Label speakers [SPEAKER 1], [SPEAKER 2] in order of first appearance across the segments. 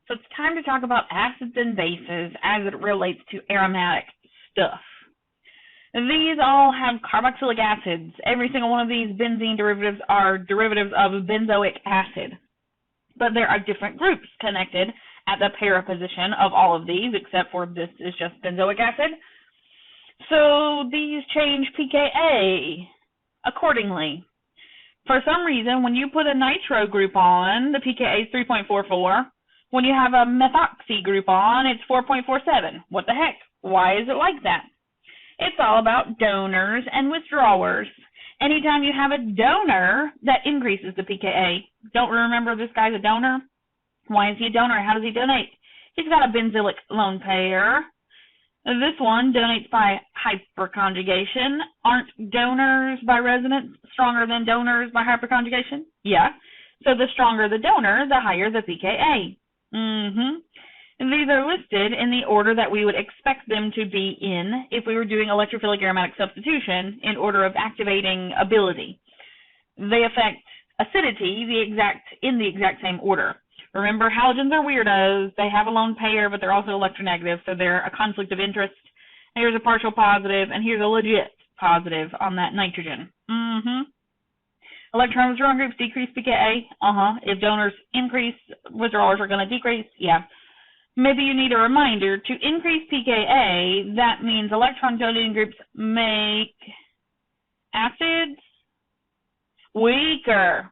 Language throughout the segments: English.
[SPEAKER 1] So it's time to talk about acids and bases as it relates to aromatic stuff. These all have carboxylic acids. Every single one of these benzene derivatives are derivatives of benzoic acid. But there are different groups connected at the para position of all of these, except for this is just benzoic acid. So these change pKa accordingly. For some reason, when you put a nitro group on, the pKa is 3.44. When you have a methoxy group on, it's 4.47. What the heck? Why is it like that? It's all about donors and withdrawers. Anytime you have a donor, that increases the pKa. Don't remember this guy's a donor? Why is he a donor? How does he donate? He's got a benzylic lone pair. This one donates by hyperconjugation. Aren't donors by resonance stronger than donors by hyperconjugation? Yeah. So the stronger the donor, the higher the pKa. These are listed in the order that we would expect them to be in if we were doing electrophilic aromatic substitution in order of activating ability. They affect acidity in the exact same order. Remember, halogens are weirdos. They have a lone pair, but they're also electronegative, so they're a conflict of interest. Here's a partial positive, and here's a legit positive on that nitrogen. Electron withdrawing groups decrease pKa. If donors increase, withdrawers are going to decrease. Yeah. Maybe you need a reminder. To increase pKa, that means electron donating groups make acids weaker.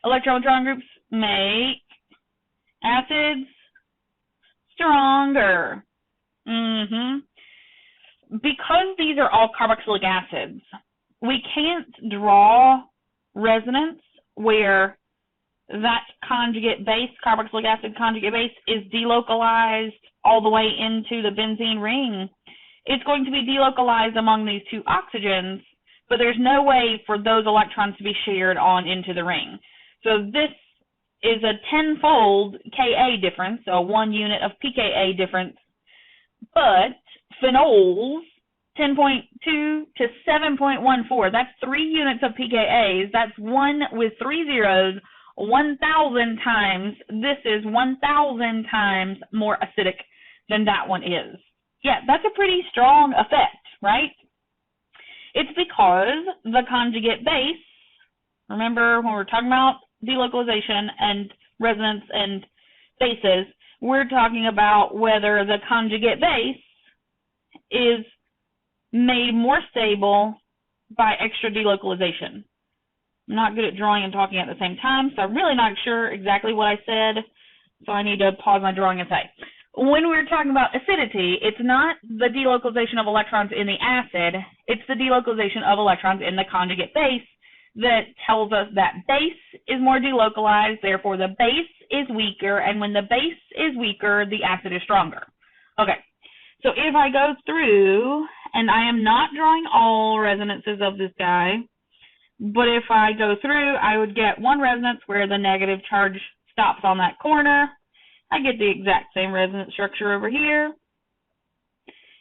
[SPEAKER 1] Electron withdrawing groups make acids stronger. Because these are all carboxylic acids, we can't draw resonance where that conjugate base, carboxylic acid conjugate base, is delocalized all the way into the benzene ring. It's going to be delocalized among these two oxygens, but there's no way for those electrons to be shared on into the ring. So this is a 10-fold Ka difference, so 1 unit of pKa difference, but phenols, 10.2 to 7.14, that's 3 units of pKa's, that's 1 with 3 zeros, 1,000 times. This is 1,000 times more acidic than that one is. Yeah, that's a pretty strong effect, right? It's because the conjugate base, remember when we're talking about delocalization and resonance and bases, we're talking about whether the conjugate base is made more stable by extra delocalization. I'm not good at drawing and talking at the same time, so I'm really not sure exactly what I said, so I need to pause my drawing and say. When we're talking about acidity, it's not the delocalization of electrons in the acid, it's the delocalization of electrons in the conjugate base that tells us that base is more delocalized, therefore the base is weaker, and when the base is weaker, the acid is stronger. Okay, so if I go through, and I am not drawing all resonances of this guy, but if I go through, I would get one resonance where the negative charge stops on that corner. I get the exact same resonance structure over here.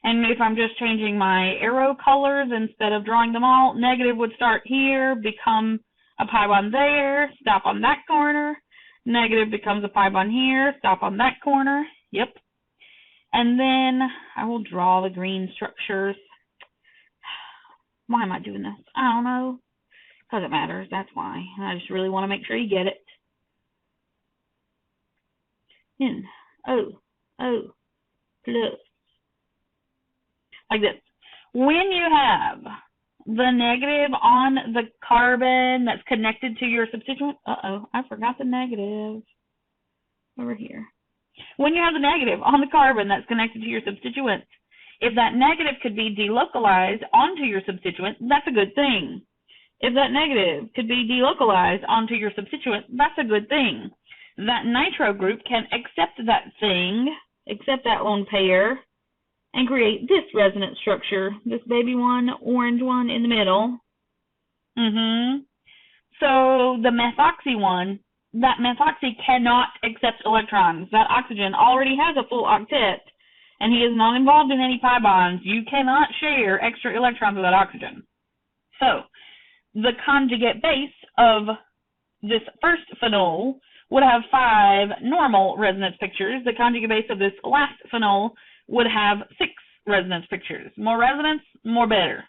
[SPEAKER 1] And if I'm just changing my arrow colors instead of drawing them all, negative would start here, become a pi bond there, stop on that corner. Negative becomes a pi bond here, stop on that corner. Yep. And then I will draw the green structures. Why am I doing this? I don't know. Because it matters, that's why. I just really want to make sure you get it. NO plus. Like this. When you have the negative on the carbon that's connected to your substituent, I forgot the negative over here. When you have the negative on the carbon that's connected to your substituent, if that negative could be delocalized onto your substituent, that's a good thing. If that negative could be delocalized onto your substituent, that's a good thing. That nitro group can accept that thing, accept that lone pair, and create this resonance structure, this baby one, orange one in the middle. So the methoxy one, that methoxy cannot accept electrons. That oxygen already has a full octet, and he is not involved in any pi bonds. You cannot share extra electrons with that oxygen. So the conjugate base of this first phenol would have 5 normal resonance pictures. The conjugate base of this last phenol would have 6 resonance pictures. More resonance, more better.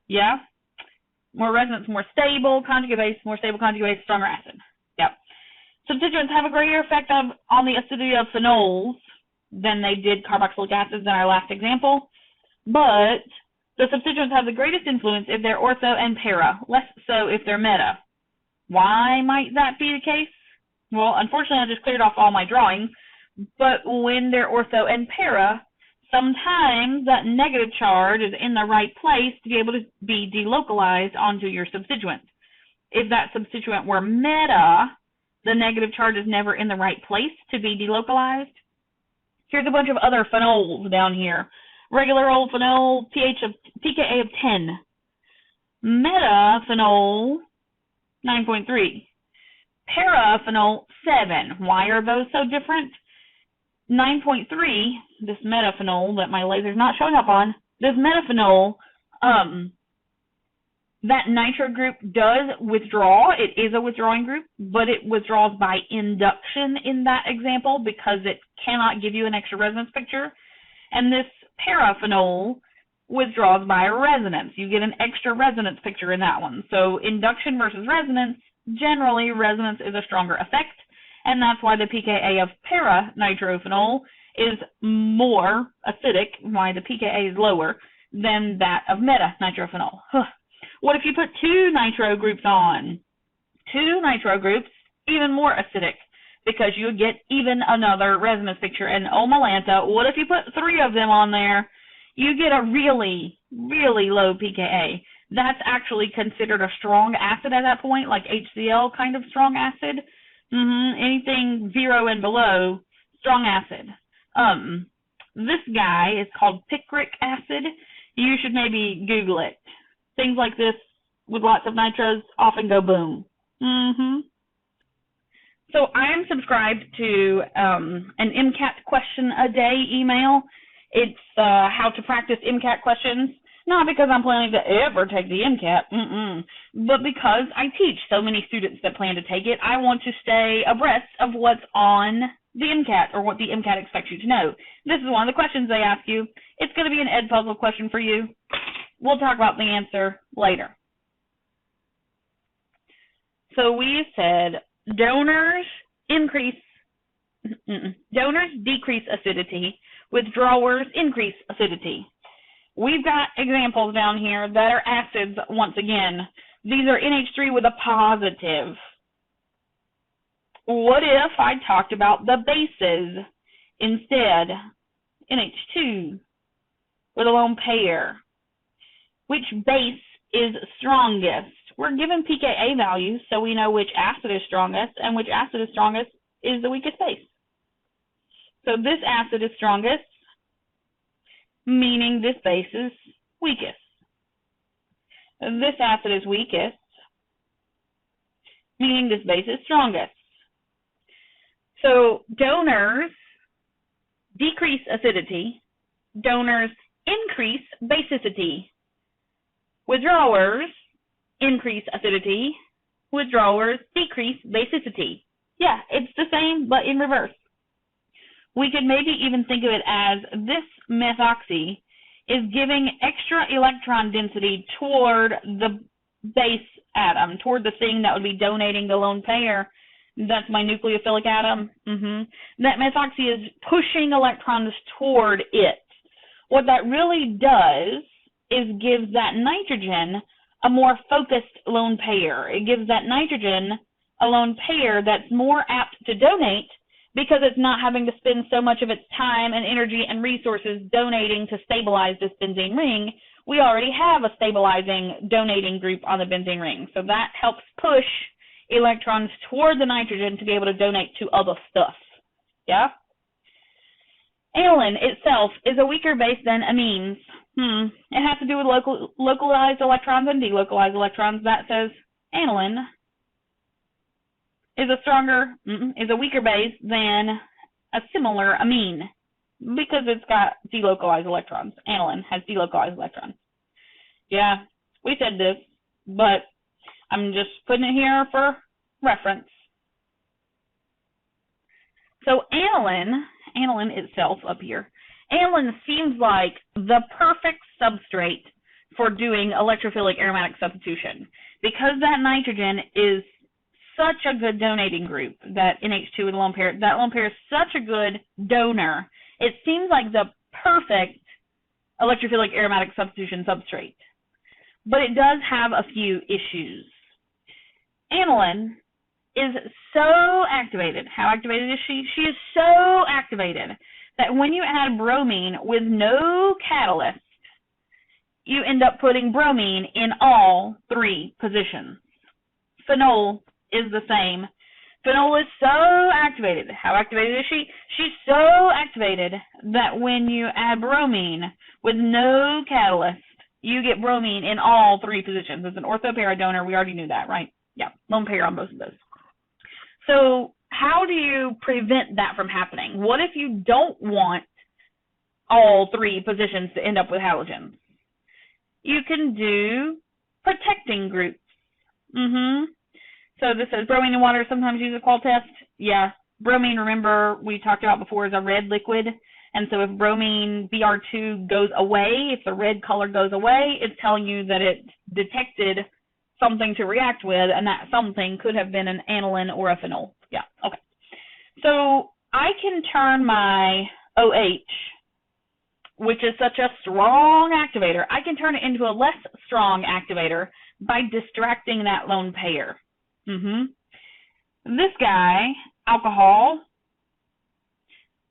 [SPEAKER 1] Yeah? More resonance, more stable conjugate base, more stable conjugate base, stronger acid. Yep. Substituents have a greater effect on the acidity of phenols than they did carboxylic acids in our last example, but the substituents have the greatest influence if they're ortho and para, less so if they're meta. Why might that be the case? Well, unfortunately, I just cleared off all my drawings, but when they're ortho and para, sometimes that negative charge is in the right place to be able to be delocalized onto your substituent. If that substituent were meta, the negative charge is never in the right place to be delocalized. Here's a bunch of other phenols down here. Regular old phenol, pKa of 10. Metaphenol, 9.3. Paraphenol, 7. Why are those so different? 9.3, this metaphenol that my laser's not showing up on, this metaphenol, that nitro group does withdraw. It is a withdrawing group, but it withdraws by induction in that example because it cannot give you an extra resonance picture. And this paraphenol withdraws by resonance. You get an extra resonance picture in that one. So induction versus resonance, generally resonance is a stronger effect. And that's why the pKa of para-nitrophenol is more acidic, why the pKa is lower than that of meta-nitrophenol. What if you put 2 nitro groups on? 2 nitro groups, even more acidic, because you would get even another resonance picture. And oh, Malanta, what if you put 3 of them on there? You get a really, really low pKa. That's actually considered a strong acid at that point, like HCl kind of strong acid. Anything 0 and below, strong acid. This guy is called picric acid. You should maybe Google it. Things like this with lots of nitros often go boom. So I am subscribed to an MCAT question a day email. It's how to practice MCAT questions. Not because I'm planning to ever take the MCAT, but because I teach so many students that plan to take it. I want to stay abreast of what's on the MCAT or what the MCAT expects you to know. This is one of the questions they ask you. It's going to be an Ed puzzle question for you. We'll talk about the answer later. So we said donors decrease acidity, withdrawers increase acidity. We've got examples down here that are acids once again. These are NH3 with a positive. What if I talked about the bases instead? NH2 with a lone pair. Which base is strongest? We're given pKa values, so we know which acid is strongest, and which acid is strongest is the weakest base. So this acid is strongest, meaning this base is weakest. This acid is weakest, meaning this base is strongest. So donors decrease acidity, donors increase basicity. Withdrawers increase acidity, withdrawers decrease basicity. Yeah, it's the same, but in reverse. We could maybe even think of it as this methoxy is giving extra electron density toward the base atom, toward the thing that would be donating the lone pair. That's my nucleophilic atom. That methoxy is pushing electrons toward it. What that really does is gives that nitrogen a more focused lone pair. It gives that nitrogen a lone pair that's more apt to donate because it's not having to spend so much of its time and energy and resources donating to stabilize this benzene ring. We already have a stabilizing donating group on the benzene ring. So that helps push electrons toward the nitrogen to be able to donate to other stuff. Yeah? Aniline itself is a weaker base than amines. It has to do with localized electrons and delocalized electrons. That says aniline is a weaker base than a similar amine because it's got delocalized electrons. Aniline has delocalized electrons. Yeah, we said this, but I'm just putting it here for reference. So aniline itself up here, aniline seems like the perfect substrate for doing electrophilic aromatic substitution because that nitrogen is such a good donating group, that NH2 with lone pair. That lone pair is such a good donor. It seems like the perfect electrophilic aromatic substitution substrate. But it does have a few issues. Aniline is so activated. How activated is she? She is so activated that when you add bromine with no catalyst, you end up putting bromine in all three positions. Phenol is the same. Phenol is so activated. How activated is she? She's so activated that when you add bromine with no catalyst, you get bromine in all three positions. It's an ortho para donor. We already knew that, right? Yeah, lone pair on both of those. So how do you prevent that from happening? What if you don't want all three positions to end up with halogens? You can do protecting groups. So this says bromine and water sometimes use a qual test. Yeah, bromine, remember, we talked about before, is a red liquid. And so if bromine Br2 goes away, if the red color goes away, it's telling you that it detected something to react with, and that something could have been an aniline or a phenol. Yeah, okay. So I can turn my OH, which is such a strong activator, I can turn it into a less strong activator by distracting that lone pair. This guy, alcohol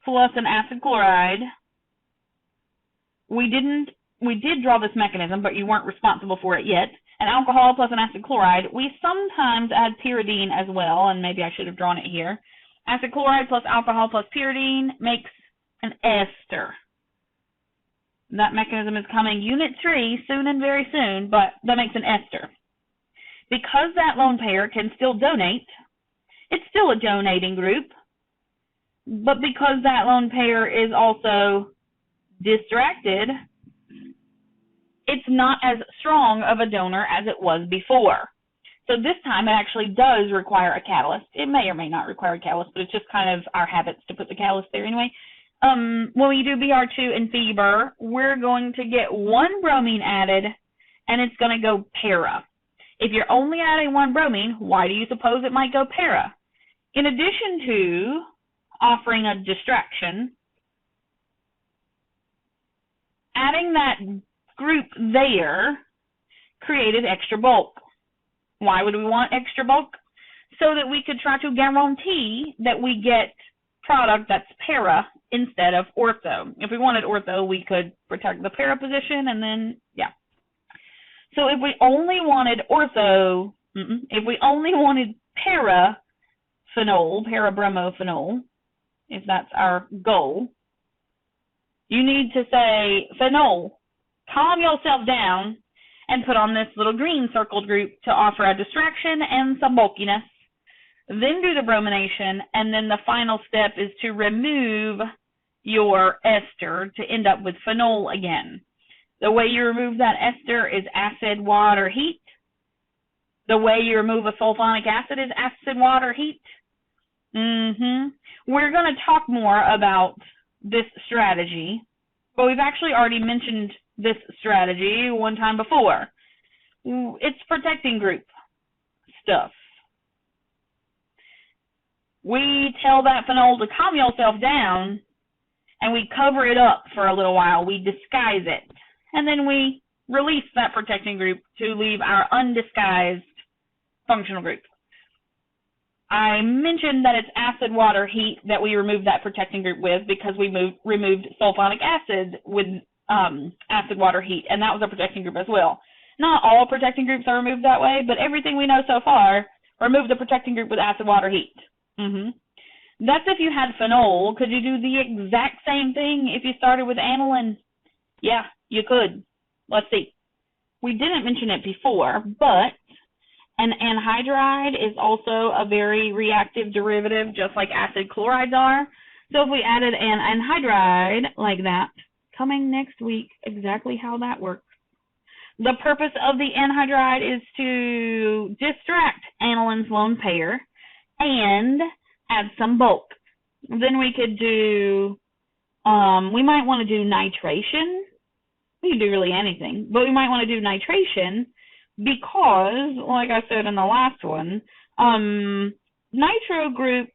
[SPEAKER 1] plus an acid chloride, we did draw this mechanism, but you weren't responsible for it yet. An alcohol plus an acid chloride, we sometimes add pyridine as well, and maybe I should have drawn it here. Acid chloride plus alcohol plus pyridine makes an ester. That mechanism is coming unit 3 soon and very soon, but that makes an ester. Because that lone pair can still donate, it's still a donating group, but because that lone pair is also distracted, it's not as strong of a donor as it was before. So this time it actually does require a catalyst. It may or may not require a catalyst, but it's just kind of our habits to put the catalyst there anyway. When we do Br2 and Fibr, we're going to get one bromine added, and it's going to go para. If you're only adding one bromine, why do you suppose it might go para? In addition to offering a distraction, adding that group there created extra bulk. Why would we want extra bulk? So that we could try to guarantee that we get product that's para instead of ortho. If we wanted ortho, we could protect the para position and then, yeah. So if we only wanted ortho, if we only wanted para-phenol, para-bromophenol, if that's our goal, you need to say, phenol, calm yourself down and put on this little green circled group to offer a distraction and some bulkiness. Then do the bromination, and then the final step is to remove your ester to end up with phenol again. The way you remove that ester is acid, water, heat. The way you remove a sulfonic acid is acid, water, heat. We're going to talk more about this strategy, but we've actually already mentioned this strategy one time before. It's protecting group stuff. We tell that phenol to calm yourself down, and we cover it up for a little while. We disguise it, and then we release that protecting group to leave our undisguised functional group. I mentioned that it's acid, water, heat that we removed that protecting group with because we removed sulfonic acid with acid, water, heat, and that was a protecting group as well. Not all protecting groups are removed that way, but everything we know so far removed the protecting group with acid, water, heat. That's if you had phenol. Could you do the exact same thing if you started with aniline? Yeah, you could. Let's see. We didn't mention it before, but an anhydride is also a very reactive derivative, just like acid chlorides are. So if we added an anhydride like that, coming next week, exactly how that works. The purpose of the anhydride is to distract aniline's lone pair and add some bulk. Then we could do, we might want to do nitration. We can do really anything, but we might want to do nitration because, like I said in the last one, nitro groups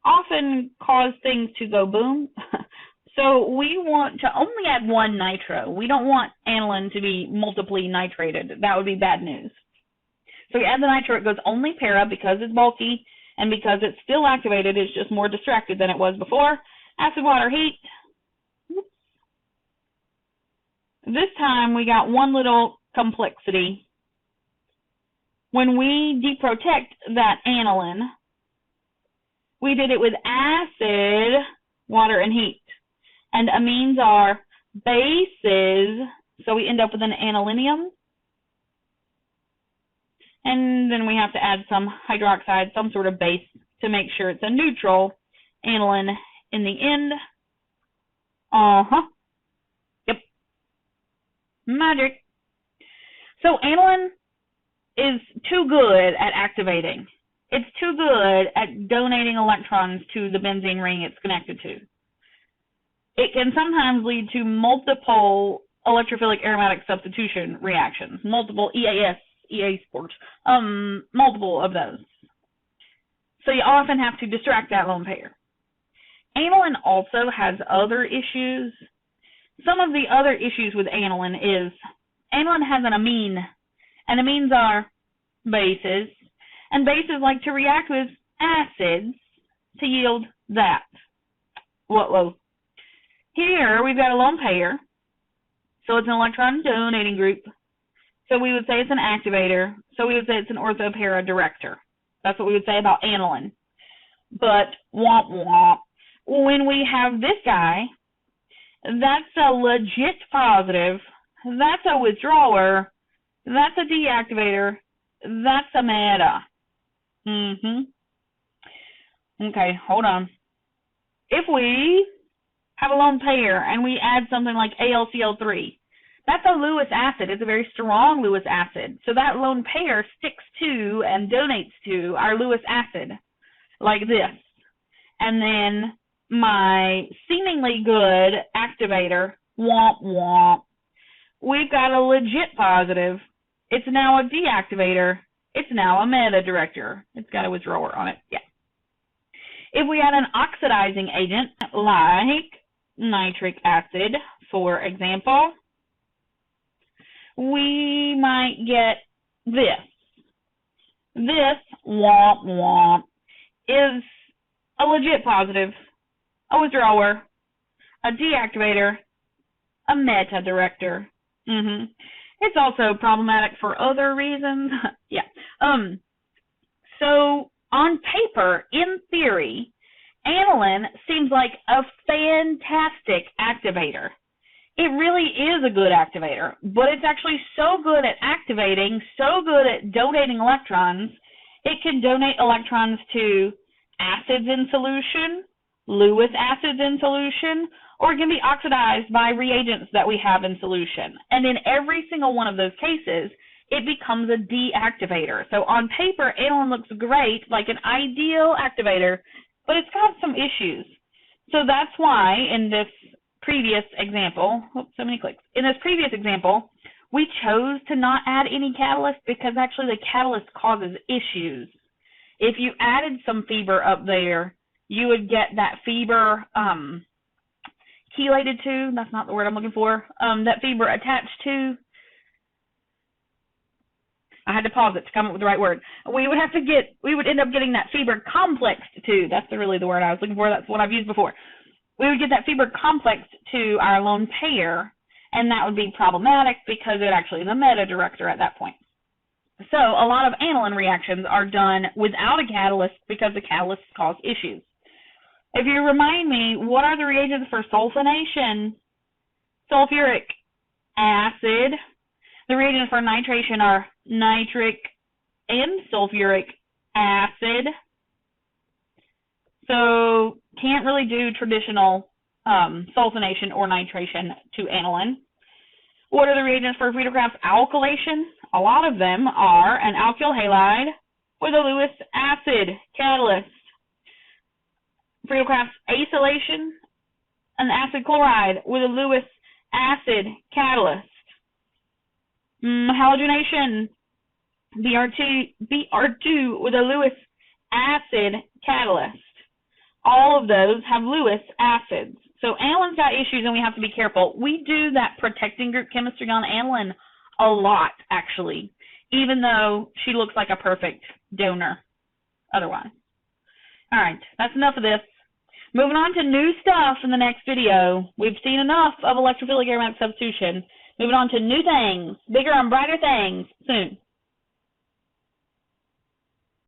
[SPEAKER 1] often cause things to go boom. So we want to only add one nitro. We don't want aniline to be multiply nitrated. That would be bad news. So we add the nitro, it goes only para because it's bulky, and because it's still activated, it's just more distracted than it was before. Acid, water, heat. This time we got one little complexity. When we deprotect that aniline, we did it with acid, water, and heat. And amines are bases, so we end up with an anilinium. And then we have to add some hydroxide, some sort of base, to make sure it's a neutral aniline in the end. Yep. Magic. So aniline is too good at activating. It's too good at donating electrons to the benzene ring it's connected to. It can sometimes lead to multiple electrophilic aromatic substitution reactions, multiple EA sports, multiple of those. So you often have to distract that lone pair. Aniline also has other issues. Some of the other issues with aniline is aniline has an amine, and amines are bases, and bases like to react with acids to yield that. Whoa. Here we've got a lone pair, so it's an electron donating group. So we would say it's an activator. So we would say it's an orthopara director. That's what we would say about aniline. But womp womp. When we have this guy, that's a legit positive. That's a withdrawer. That's a deactivator. That's a meta. Okay, hold on. If we have a lone pair and we add something like AlCl3, that's a Lewis acid. It's a very strong Lewis acid. So that lone pair sticks to and donates to our Lewis acid like this. And then my seemingly good activator, womp womp, we've got a legit positive. It's now a deactivator. It's now a meta director. It's got a withdrawer on it. Yeah. If we add an oxidizing agent like nitric acid, for example, we might get this. This, womp womp, is a legit positive, a withdrawer, a deactivator, a meta director. It's also problematic for other reasons. Yeah. So on paper, in theory, aniline seems like a fantastic activator. It really is a good activator, but it's actually so good at activating, so good at donating electrons, it can donate electrons to acids in solution, Lewis acids in solution, or it can be oxidized by reagents that we have in solution. And in every single one of those cases, it becomes a deactivator. So on paper, aniline looks great, like an ideal activator, but it's got some issues. So that's why in this previous example, so many clicks. In this previous example, we chose to not add any catalyst because actually the catalyst causes issues. If you added some fiber up there, you would get that fiber chelated to, that's not the word I'm looking for, that fiber attached to, I had to pause it to come up with the right word. We would end up getting that fiber complexed to, that's really the word I was looking for, that's what I've used before. We would get that fiber complexed to our lone pair, and that would be problematic because it actually is a meta director at that point. So a lot of aniline reactions are done without a catalyst because the catalysts cause issues. If you remind me, what are the reagents for sulfonation? Sulfuric acid. The reagents for nitration are nitric and sulfuric acid. So can't really do traditional sulfonation or nitration to aniline. What are the reagents for Friedel-Crafts alkylation? A lot of them are an alkyl halide with a Lewis acid catalyst. Friedel-Crafts acylation, an acid chloride with a Lewis acid catalyst. Halogenation, Br2 with a Lewis acid catalyst. All of those have Lewis acids. So anilin's got issues and we have to be careful. We do that protecting group chemistry on aniline a lot, actually, even though she looks like a perfect donor otherwise. All right, that's enough of this. Moving on to new stuff in the next video. We've seen enough of electrophilic aromatic substitution. Moving on to new things, bigger and brighter things soon.